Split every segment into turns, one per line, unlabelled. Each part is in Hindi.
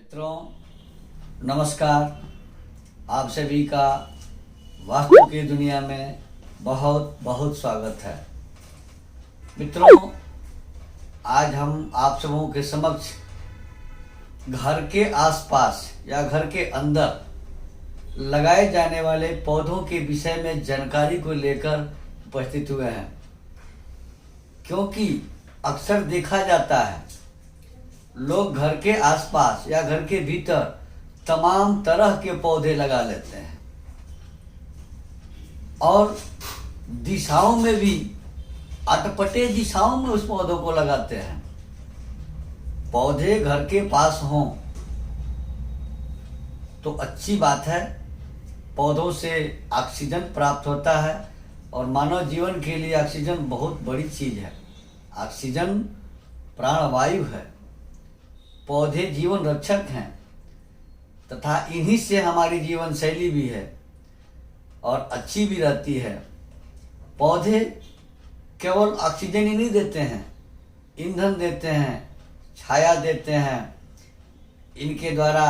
मित्रों नमस्कार। आप सभी का वास्तु की दुनिया में बहुत बहुत स्वागत है। मित्रों, आज हम आप सबों के समक्ष घर के आसपास या घर के अंदर लगाए जाने वाले पौधों के विषय में जानकारी को लेकर उपस्थित हुए हैं, क्योंकि अक्सर देखा जाता है लोग घर के आसपास या घर के भीतर तमाम तरह के पौधे लगा लेते हैं और दिशाओं में भी अटपटे दिशाओं में उस पौधों को लगाते हैं। पौधे घर के पास हों तो अच्छी बात है, पौधों से ऑक्सीजन प्राप्त होता है और मानव जीवन के लिए ऑक्सीजन बहुत बड़ी चीज है। ऑक्सीजन प्राणवायु है। पौधे जीवन रक्षक हैं तथा इन्हीं से हमारी जीवन शैली भी है और अच्छी भी रहती है। पौधे केवल ऑक्सीजन ही नहीं देते हैं, ईंधन देते हैं, छाया देते हैं। इनके द्वारा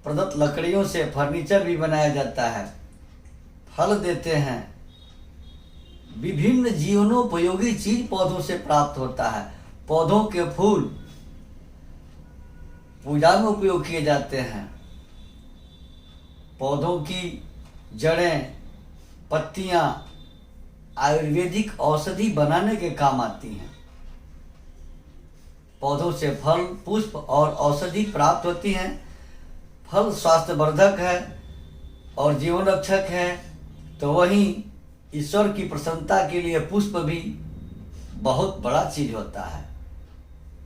प्रदत्त लकड़ियों से फर्नीचर भी बनाया जाता है। फल देते हैं। विभिन्न जीवनोपयोगी चीज पौधों से प्राप्त होता है। पौधों के फूल पूजा में उपयोग किए जाते हैं। पौधों की जड़ें, पत्तियां आयुर्वेदिक औषधि बनाने के काम आती हैं। पौधों से फल, पुष्प और औषधि प्राप्त होती हैं। फल स्वास्थ्यवर्धक है और जीवन रक्षक है, तो वहीं ईश्वर की प्रसन्नता के लिए पुष्प भी बहुत बड़ा चीज होता है।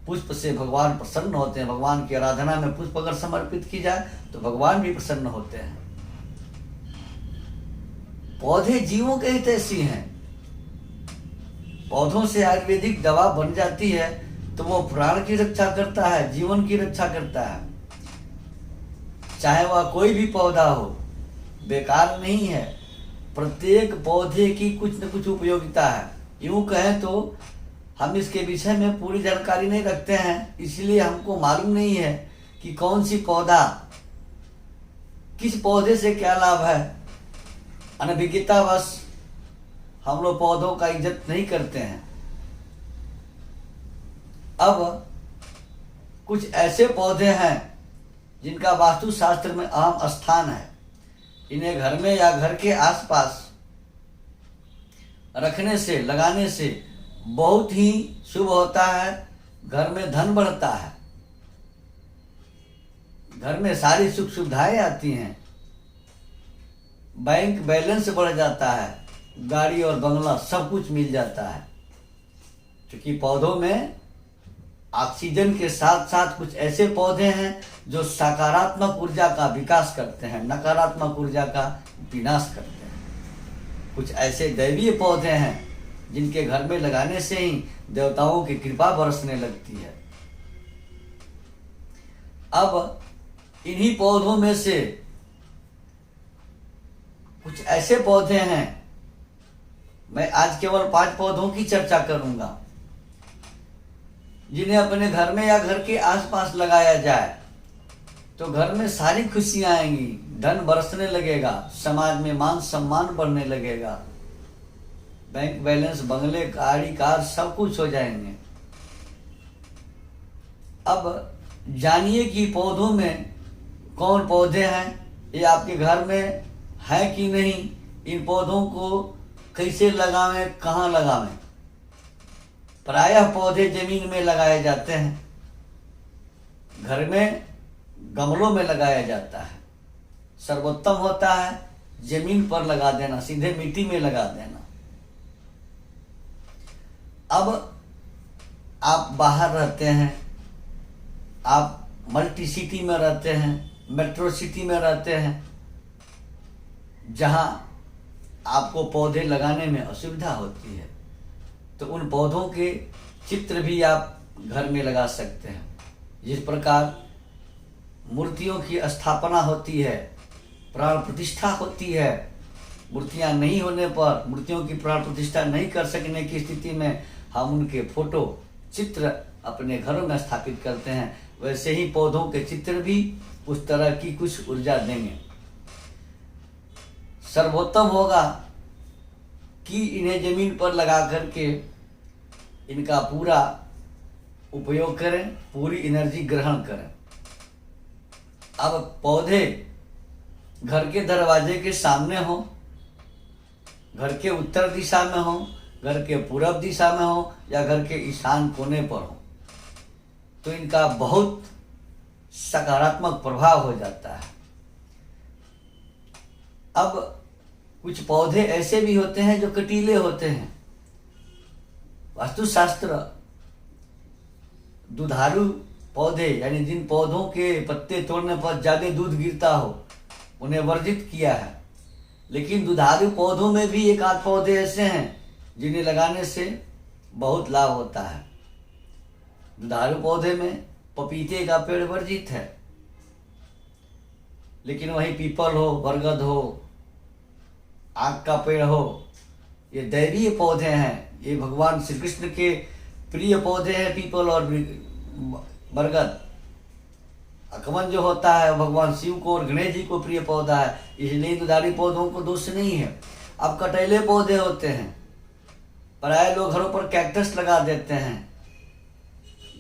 पुष्प से भगवान प्रसन्न होते हैं। भगवान की आराधना में पुष्प अगर समर्पित की जाए तो भगवान भी प्रसन्न होते हैं। पौधे जीवों के हितैषी हैं। पौधों से आयुर्वेदिक दवा बन जाती है तो वो प्राण की रक्षा करता है, जीवन की रक्षा करता है। चाहे वह कोई भी पौधा हो, बेकार नहीं है। प्रत्येक पौधे की कुछ न कुछ उपयोगिता है। यूं कहें तो हम इसके विषय में पूरी जानकारी नहीं रखते हैं, इसलिए हमको मालूम नहीं है कि कौन सी पौधा, किस पौधे से क्या लाभ है। अनभिज्ञतावश हम लोग पौधों का इज्जत नहीं करते हैं। अब कुछ ऐसे पौधे हैं जिनका वास्तु शास्त्र में अहम स्थान है। इन्हें घर में या घर के आसपास रखने से, लगाने से बहुत ही शुभ होता है। घर में धन बढ़ता है, घर में सारी सुख सुविधाएं आती हैं, बैंक बैलेंस बढ़ जाता है, गाड़ी और बंगला सब कुछ मिल जाता है। क्योंकि पौधों में ऑक्सीजन के साथ साथ कुछ ऐसे पौधे हैं जो सकारात्मक ऊर्जा का विकास करते हैं, नकारात्मक ऊर्जा का विनाश करते हैं। कुछ ऐसे दैवीय पौधे हैं जिनके घर में लगाने से ही देवताओं की कृपा बरसने लगती है। अब इन्हीं पौधों में से कुछ ऐसे पौधे हैं, मैं आज केवल 5 पौधों की चर्चा करूंगा जिन्हें अपने घर में या घर के आसपास लगाया जाए तो घर में सारी खुशियां आएंगी, धन बरसने लगेगा, समाज में मान सम्मान बढ़ने लगेगा, बैंक बैलेंस, बंगले, गाड़ी, कार सब कुछ हो जाएंगे। अब जानिए कि पौधों में कौन पौधे हैं, ये आपके घर में है कि नहीं, इन पौधों को कैसे लगावें, कहाँ लगावें। प्रायः पौधे जमीन में लगाए जाते हैं, घर में गमलों में लगाया जाता है। सर्वोत्तम होता है जमीन पर लगा देना, सीधे मिट्टी में लगा देना। अब आप बाहर रहते हैं, आप मल्टी सिटी में रहते हैं, मेट्रो सिटी में रहते हैं, जहां आपको पौधे लगाने में असुविधा होती है, तो उन पौधों के चित्र भी आप घर में लगा सकते हैं। जिस प्रकार मूर्तियों की स्थापना होती है, प्राण प्रतिष्ठा होती है, मूर्तियां नहीं होने पर, मूर्तियों की प्राण प्रतिष्ठा नहीं कर सकने की स्थिति में हम उनके फोटो, चित्र अपने घरों में स्थापित करते हैं, वैसे ही पौधों के चित्र भी उस तरह की कुछ ऊर्जा देंगे। सर्वोत्तम होगा कि इन्हें जमीन पर लगा करके इनका पूरा उपयोग करें, पूरी एनर्जी ग्रहण करें। अब पौधे घर के दरवाजे के सामने हो, घर के उत्तर दिशा में हो, घर के पूरब दिशा में हो या घर के ईशान कोने पर हो, तो इनका बहुत सकारात्मक प्रभाव हो जाता है। अब कुछ पौधे ऐसे भी होते हैं जो कटीले होते हैं। वास्तुशास्त्र दुधारू पौधे यानी जिन पौधों के पत्ते तोड़ने पर ज्यादा दूध गिरता हो उन्हें वर्जित किया है, लेकिन दुधारू पौधों में भी एक आध पौधे ऐसे हैं जिन्हें लगाने से बहुत लाभ होता है। दुधारू पौधे में पपीते का पेड़ वर्जित है, लेकिन वही पीपल हो, बरगद हो, आक का पेड़ हो, ये दैवीय पौधे हैं। ये भगवान श्री कृष्ण के प्रिय पौधे हैं, पीपल और बरगद। अकमन जो होता है भगवान शिव को और गणेश जी को प्रिय पौधा है, इसलिए दुधारू पौधों को दोष नहीं है। अब कटेले पौधे होते हैं, प्राय लोग घरों पर कैक्टस लगा देते हैं,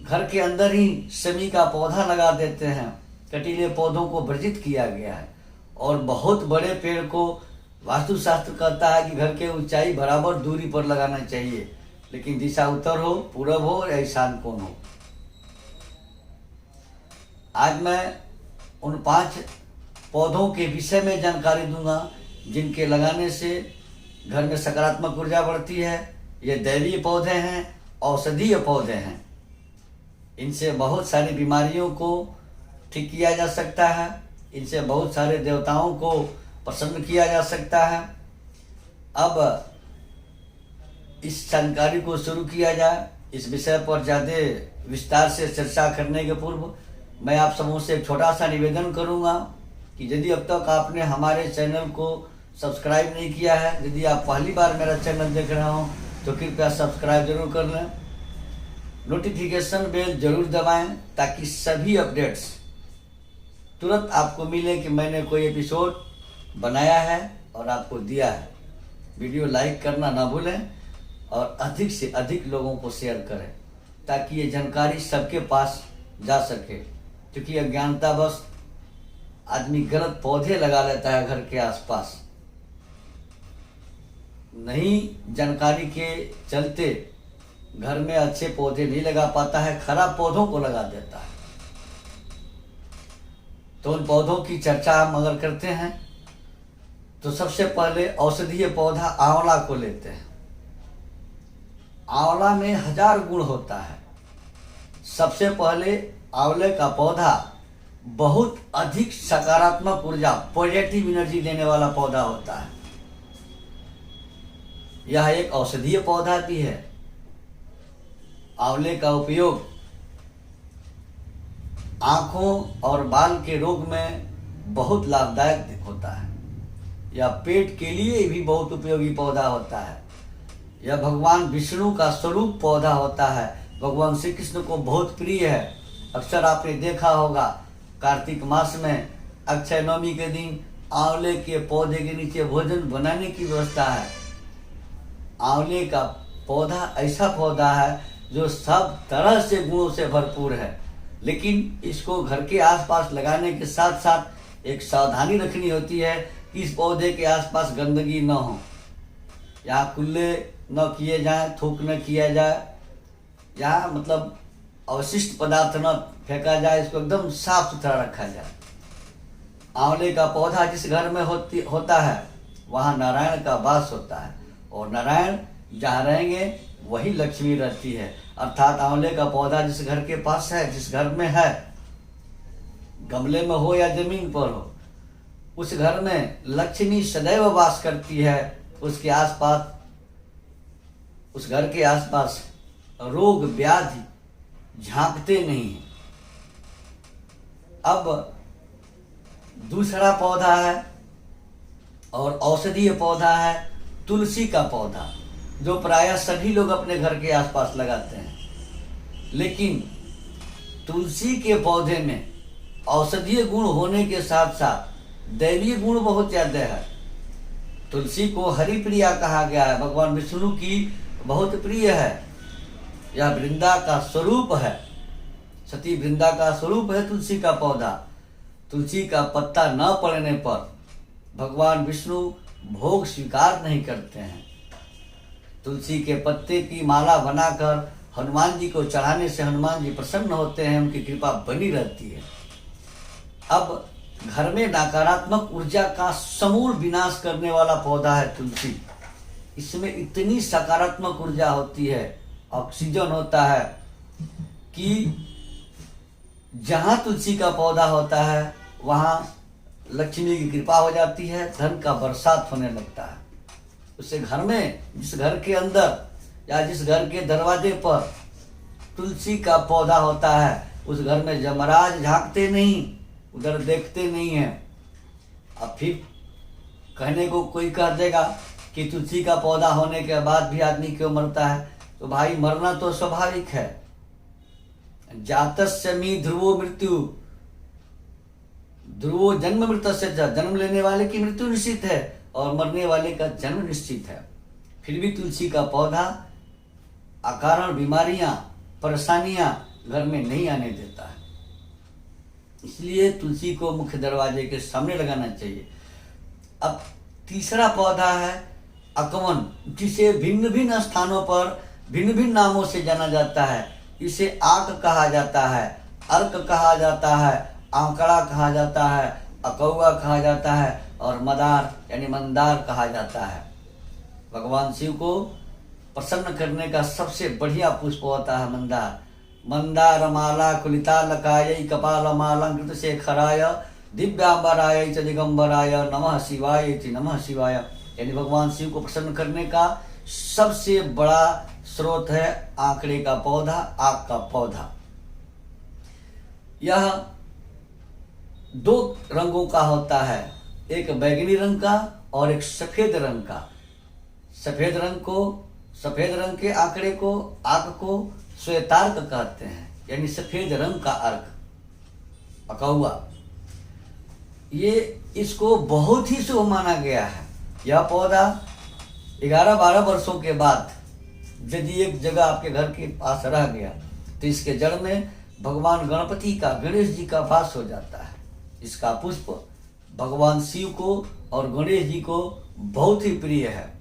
घर के अंदर ही शमी का पौधा लगा देते हैं। कटीले पौधों को वर्जित किया गया है और बहुत बड़े पेड़ को वास्तुशास्त्र कहता है कि घर के ऊंचाई बराबर दूरी पर लगाना चाहिए, लेकिन दिशा उत्तर हो, पूरब हो या ईशान कोण हो। आज मैं उन 5 पौधों के विषय में जानकारी दूंगा जिनके लगाने से घर में सकारात्मक ऊर्जा बढ़ती है। ये दैवीय पौधे हैं, औषधीय पौधे हैं। इनसे बहुत सारी बीमारियों को ठीक किया जा सकता है, इनसे बहुत सारे देवताओं को प्रसन्न किया जा सकता है। अब इस जानकारी को शुरू किया जाए। इस विषय पर ज़्यादा विस्तार से चर्चा करने के पूर्व मैं आप सबों से एक छोटा सा निवेदन करूंगा कि यदि अब तक आपने हमारे चैनल को सब्सक्राइब नहीं किया है, यदि आप पहली बार मेरा चैनल देख रहे हो तो कृपया सब्सक्राइब जरूर कर लें, नोटिफिकेशन बेल जरूर दबाएं ताकि सभी अपडेट्स तुरंत आपको मिले कि मैंने कोई एपिसोड बनाया है और आपको दिया है। वीडियो लाइक करना ना भूलें और अधिक से अधिक लोगों को शेयर करें ताकि ये जानकारी सबके पास जा सके, क्योंकि अज्ञानतावश आदमी गलत पौधे लगा लेता है घर के आसपास। नहीं जानकारी के चलते घर में अच्छे पौधे नहीं लगा पाता है, खराब पौधों को लगा देता है। तो उन पौधों की चर्चा हम अगर करते हैं तो सबसे पहले औषधीय पौधा आंवला को लेते हैं। आंवला में 1000 गुण होता है। सबसे पहले आंवले का पौधा बहुत अधिक सकारात्मक ऊर्जा, पॉजिटिव एनर्जी देने वाला पौधा होता है। यह एक औषधीय पौधा भी है। आंवले का उपयोग आंखों और बाल के रोग में बहुत लाभदायक होता है। यह पेट के लिए भी बहुत उपयोगी पौधा होता है। यह भगवान विष्णु का स्वरूप पौधा होता है, भगवान श्री कृष्ण को बहुत प्रिय है। अक्सर आपने देखा होगा कार्तिक मास में अक्षय नवमी के दिन आंवले के पौधे के नीचे भोजन बनाने की व्यवस्था है। आंवले का पौधा ऐसा पौधा है जो सब तरह से गुणों से भरपूर है, लेकिन इसको घर के आसपास लगाने के साथ साथ एक सावधानी रखनी होती है कि इस पौधे के आसपास गंदगी न हो, यहाँ खुले न किए जाए, थूक न किया जाए, यहाँ मतलब अवशिष्ट पदार्थ न फेंका जाए, इसको एकदम साफ सुथरा रखा जाए। आंवले का पौधा जिस घर में होता है वहाँ नारायण का वास होता है, और नारायण जहाँ रहेंगे वही लक्ष्मी रहती है। अर्थात आंवले का पौधा जिस घर के पास है, जिस घर में है, गमले में हो या जमीन पर हो, उस घर में लक्ष्मी सदैव वास करती है। उसके आसपास, उस घर के आसपास रोग व्याधि झांकते नहीं हैं। अब दूसरा पौधा है और औषधीय पौधा है तुलसी का पौधा, जो प्रायः सभी लोग अपने घर के आसपास लगाते हैं। लेकिन तुलसी के पौधे में औषधीय गुण होने के साथ साथ दैवीय गुण बहुत ज्यादा है। तुलसी को हरिप्रिया कहा गया है, भगवान विष्णु की बहुत प्रिय है। यह वृंदा का स्वरूप है, सती वृंदा का स्वरूप है तुलसी का पौधा। तुलसी का पत्ता न पड़ने पर भगवान विष्णु भोग स्वीकार नहीं करते हैं। तुलसी के पत्ते की माला बनाकर हनुमान जी को चढ़ाने से हनुमान जी प्रसन्न होते हैं, उनकी कृपा बनी रहती है। अब घर में नकारात्मक ऊर्जा का समूल विनाश करने वाला पौधा है तुलसी। इसमें इतनी सकारात्मक ऊर्जा होती है, ऑक्सीजन होता है कि जहाँ तुलसी का पौधा होता है वहाँ लक्ष्मी की कृपा हो जाती है, धन का बरसात होने लगता है। उससे घर में, जिस घर के अंदर या जिस घर के दरवाजे पर तुलसी का पौधा होता है, उस घर में यमराज झांकते नहीं, उधर देखते नहीं हैं। अब फिर कहने को कोई कह देगा कि तुलसी का पौधा होने के बाद भी आदमी क्यों मरता है? तो भाई मरना तो स्वाभाविक है। जातस्य मी ध्रुवो मृत्यु, ध्रुवो जन्म मृतस्य च, जन्म लेने वाले की मृत्यु निश्चित है और मरने वाले का जन्म निश्चित है। फिर भी तुलसी का पौधा अकारण बीमारियां, परेशानियां घर में नहीं आने देता है। इसलिए तुलसी को मुख्य दरवाजे के सामने लगाना चाहिए। अब तीसरा पौधा है अकवन, जिसे भिन्न भिन्न स्थानों पर भिन्न भिन्न नामों से जाना जाता है। इसे आक कहा जाता है, अर्क कहा जाता है, आंकड़ा कहा जाता है, अकौआ कहा जाता है और मदार यानी मंदार कहा जाता है। भगवान शिव को प्रसन्न करने का सबसे बढ़िया पुष्प होता है मंदार। मंदार माला कुलिता लकाय कपाल मालंकृत शेखराय दिव्यांबराय च दिगंबराय नमः शिवाय इति नमः शिवाय। यानी भगवान शिव को प्रसन्न करने का सबसे बड़ा स्रोत है आंकड़े का पौधा, आक का पौधा। यह दो रंगों का होता है, एक बैगनी रंग का और एक सफेद रंग का। सफेद रंग के आंकड़े को, आक को श्वेतार्क कहते हैं, यानी सफेद रंग का अर्क, अकौआ। ये इसको बहुत ही शुभ माना गया है। यह पौधा 11-12 वर्षों के बाद यदि एक जगह आपके घर के पास रह गया तो इसके जड़ में भगवान गणपति का, गणेश जी का वास हो जाता है। इसका पुष्प भगवान शिव को और गणेश जी को बहुत ही प्रिय है।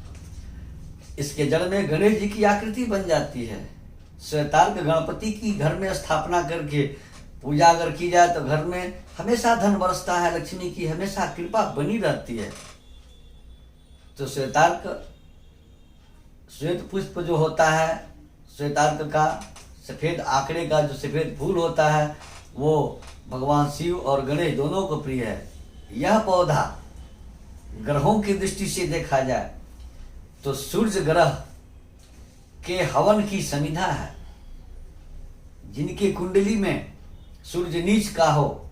इसके जड़ में गणेश जी की आकृति बन जाती है। श्वेतार्क गणपति की घर में स्थापना करके पूजा अगर की जाए तो घर में हमेशा धन बरसता है, लक्ष्मी की हमेशा कृपा बनी रहती है। तो श्वेत पुष्प जो होता है, श्वेतार्क का, सफेद आंकड़े का जो सफेद फूल होता है, वो भगवान शिव और गणेश दोनों को प्रिय है। यह पौधा ग्रहों की दृष्टि से देखा जाए तो सूर्य ग्रह के हवन की समिधा है। जिनकी कुंडली में सूर्य नीच का हो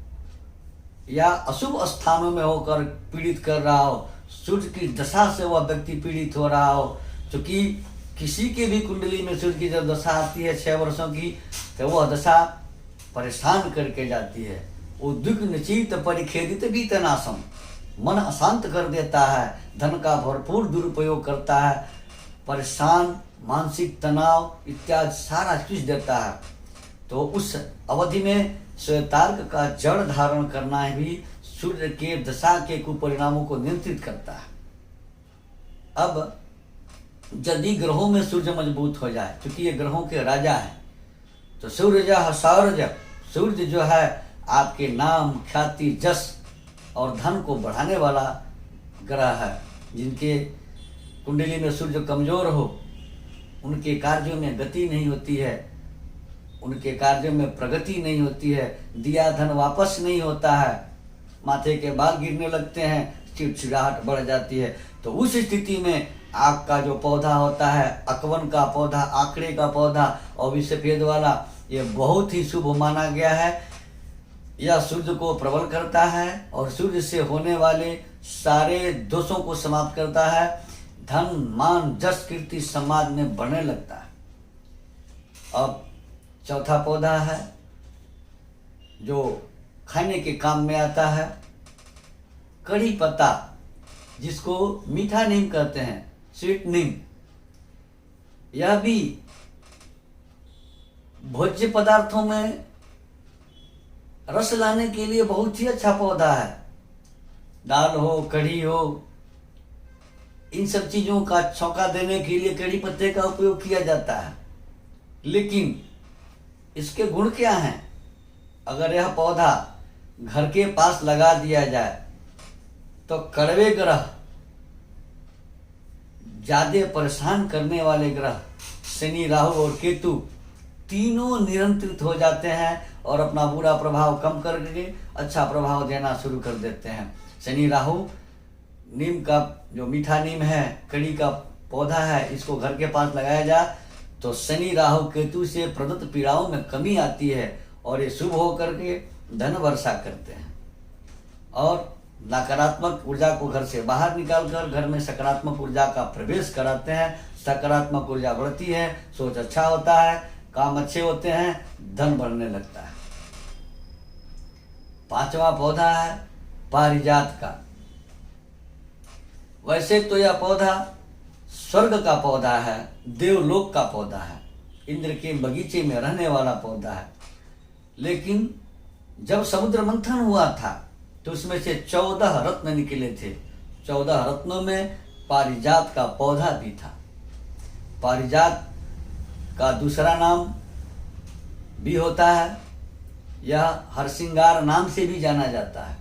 या अशुभ स्थानों में होकर पीड़ित कर रहा हो, सूर्य की दशा से वह व्यक्ति पीड़ित हो रहा हो, क्योंकि किसी के भी कुंडली में सूर्य की जब दशा आती है 6 वर्षों की, तो वह दशा परेशान करके जाती है। उद्विग्न चित्त परिखेदित बीतनाशम, मन अशांत कर देता है, धन का भरपूर दुरुपयोग करता है, परेशान, मानसिक तनाव इत्यादि सारा चीज देता है। तो उस अवधि में श्वेतार्क का जड़ धारण करना भी सूर्य के दशा के कुपरिणामों को नियंत्रित करता है। अब यदि ग्रहों में सूर्य मजबूत हो जाए, क्योंकि ये ग्रहों के राजा हैं, तो सूर्य जो है आपके नाम, ख्याति, जस और धन को बढ़ाने वाला ग्रह है। जिनके कुंडली में सूर्य कमजोर हो, उनके कार्यों में गति नहीं होती है, उनके कार्यों में प्रगति नहीं होती है, दिया धन वापस नहीं होता है, माथे के बाल गिरने लगते हैं, चिड़चिड़ाहट बढ़ जाती है। तो उस स्थिति में आग का जो पौधा होता है, अकवन का पौधा, आंकड़े का पौधा और भी सफेद वाला, ये बहुत ही शुभ माना गया है। यह सूर्य को प्रबल करता है और सूर्य से होने वाले सारे दोषों को समाप्त करता है। धन, मान, जस, कीर्ति समाज में बढ़ने लगता है। अब चौथा पौधा है जो खाने के काम में आता है, कड़ी पत्ता, जिसको मीठा नीम कहते हैं, स्वीट नीम। यह भी भोज्य पदार्थों में रस लाने के लिए बहुत ही अच्छा पौधा है। दाल हो, कढ़ी हो, इन सब चीजों का छौंका देने के लिए कड़ी पत्ते का उपयोग किया जाता है। लेकिन इसके गुण क्या हैं? अगर यह पौधा घर के पास लगा दिया जाए तो कड़वे ग्रह, ज्यादा परेशान करने वाले ग्रह शनि, राहु और केतु तीनों नियंत्रित हो जाते हैं और अपना बुरा प्रभाव कम करके अच्छा प्रभाव देना शुरू कर देते हैं। शनि राहु, नीम का जो मीठा नीम है, कड़ी का पौधा है, इसको घर के पास लगाया जाए तो शनि राहु केतु से प्रदत्त पीड़ाओं में कमी आती है और ये शुभ होकर के धन वर्षा करते हैं और नकारात्मक ऊर्जा को घर से बाहर निकालकर घर में सकारात्मक ऊर्जा का प्रवेश कराते हैं। सकारात्मक ऊर्जा बढ़ती है, सोच अच्छा होता है, काम अच्छे होते हैं, धन बढ़ने लगता है। पांचवा पौधा है पारिजात का। वैसे तो यह पौधा स्वर्ग का पौधा है, देवलोक का पौधा है, इंद्र के बगीचे में रहने वाला पौधा है। लेकिन जब समुद्र मंथन हुआ था तो उसमें से 14 रत्न निकले थे। 14 रत्नों में पारिजात का पौधा भी था। पारिजात का दूसरा नाम भी होता है, यह हरसिंगार नाम से भी जाना जाता है।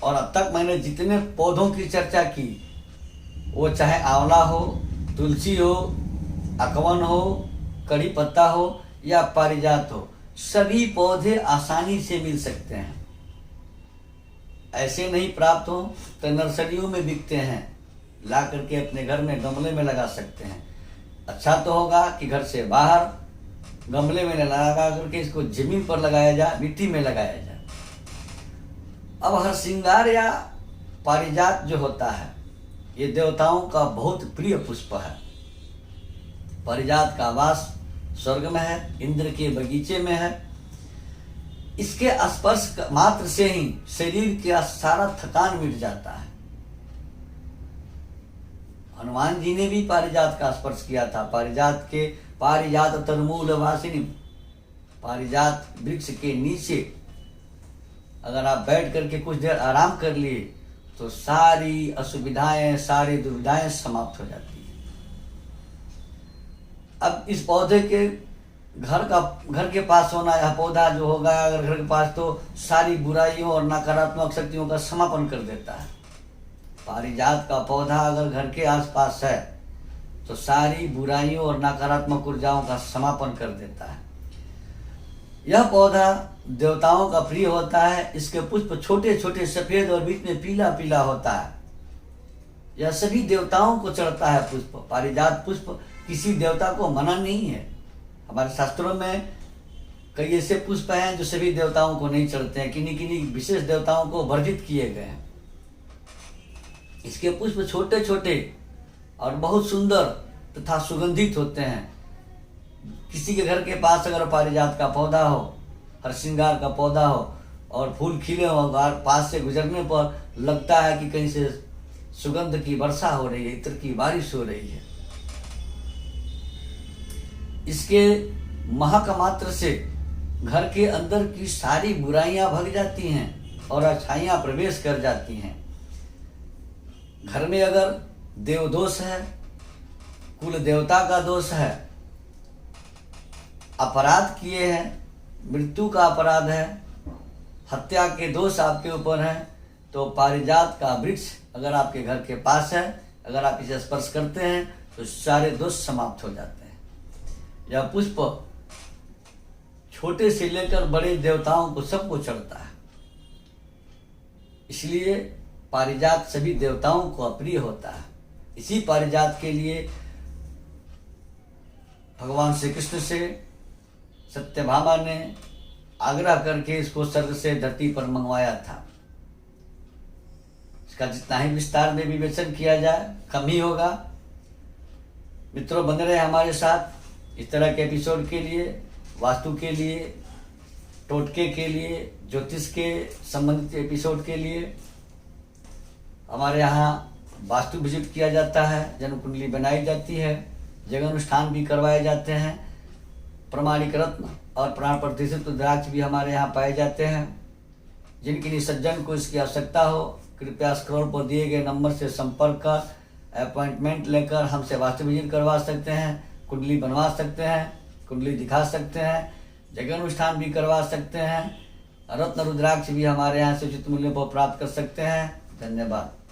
और अब तक मैंने जितने पौधों की चर्चा की, वो चाहे आंवला हो, तुलसी हो, अकवन हो, कड़ी पत्ता हो या पारिजात हो, सभी पौधे आसानी से मिल सकते हैं। ऐसे नहीं प्राप्त हो तो नर्सरियों में बिकते हैं, ला करके अपने घर में गमले में लगा सकते हैं। अच्छा तो होगा कि घर से बाहर गमले में लगा करके इसको जमीन पर लगाया जाए, मिट्टी में लगाया जाए। अब हरसिंगार या पारिजात जो होता है, ये देवताओं का बहुत प्रिय पुष्प है। पारिजात का वास स्वर्ग में है, इंद्र के बगीचे में है। इसके स्पर्श मात्र से ही शरीर का सारा थकान मिट जाता है। हनुमान जी ने भी पारिजात का स्पर्श किया था। पारिजात तरमूल वासिनी, पारिजात वृक्ष के नीचे अगर आप बैठ करके कुछ देर आराम कर लिए तो सारी असुविधाएं, सारी दुविधाएं समाप्त हो जाती है। अब इस पौधे के घर के पास होना, यह पौधा जो होगा अगर घर के पास, तो सारी बुराइयों और नकारात्मक शक्तियों का समापन कर देता है। पारिजात का पौधा अगर घर के आसपास है तो सारी बुराइयों और नकारात्मक ऊर्जाओं का समापन कर देता है। यह पौधा देवताओं का प्रिय होता है। इसके पुष्प छोटे छोटे सफेद और बीच में पीला पीला होता है। यह सभी देवताओं को चढ़ता है पुष्प। पारिजात पुष्प किसी देवता को मना नहीं है। हमारे शास्त्रों में कई ऐसे पुष्प हैं जो सभी देवताओं को नहीं चढ़ते हैं, किन्हीं किन्हीं विशेष देवताओं को वर्जित किए गए हैं। इसके पुष्प छोटे छोटे और बहुत सुंदर तथा सुगंधित होते हैं। किसी के घर के पास अगर पारिजात का पौधा हो, हरसिंगार का पौधा हो और फूल खिले हो, पास से गुजरने पर लगता है कि कहीं से सुगंध की वर्षा हो रही है, इत्र की बारिश हो रही है। इसके महक मात्र से घर के अंदर की सारी बुराइयां भग जाती हैं और अच्छाइयां प्रवेश कर जाती हैं। घर में अगर देव दोष है, कुल देवता का दोष है, अपराध किए हैं, मृत्यु का अपराध है, हत्या के दोष आपके ऊपर हैं, तो पारिजात का वृक्ष अगर आपके घर के पास है, अगर आप इसे स्पर्श करते हैं तो सारे दोष समाप्त हो जाते हैं। यह पुष्प छोटे से लेकर बड़े देवताओं को सबको चढ़ता है। इसलिए पारिजात सभी देवताओं को अप्रिय होता है। इसी पारिजात के लिए भगवान श्री कृष्ण से सत्यभामा ने आग्रह करके इसको स्वर्ग से धरती पर मंगवाया था। इसका जितना ही विस्तार में विवेचन किया जाए कम ही होगा। मित्रों, बने रहे हमारे साथ। इस तरह के एपिसोड के लिए, वास्तु के लिए, टोटके के लिए, ज्योतिष के संबंधित एपिसोड के लिए हमारे यहाँ वास्तु विजिट किया जाता है, जन्म कुंडली बनाई जाती है, जगह अनुष्ठान भी करवाए जाते हैं, प्रमाणिक रत्न और प्राण प्रतिष्ठित रुद्राक्ष भी हमारे यहाँ पाए जाते हैं। जिनकी निसज्जन को इसकी आवश्यकता हो, कृपया स्क्रॉल पर दिए गए नंबर से संपर्क कर अपॉइंटमेंट लेकर हमसे वास्तु विजिट करवा सकते हैं, कुंडली बनवा सकते हैं, कुंडली दिखा सकते हैं, जगह अनुष्ठान भी करवा सकते हैं। रत्न रुद्राक्ष भी हमारे यहाँ से उचित मूल्य पर प्राप्त कर सकते हैं। धन्यवाद।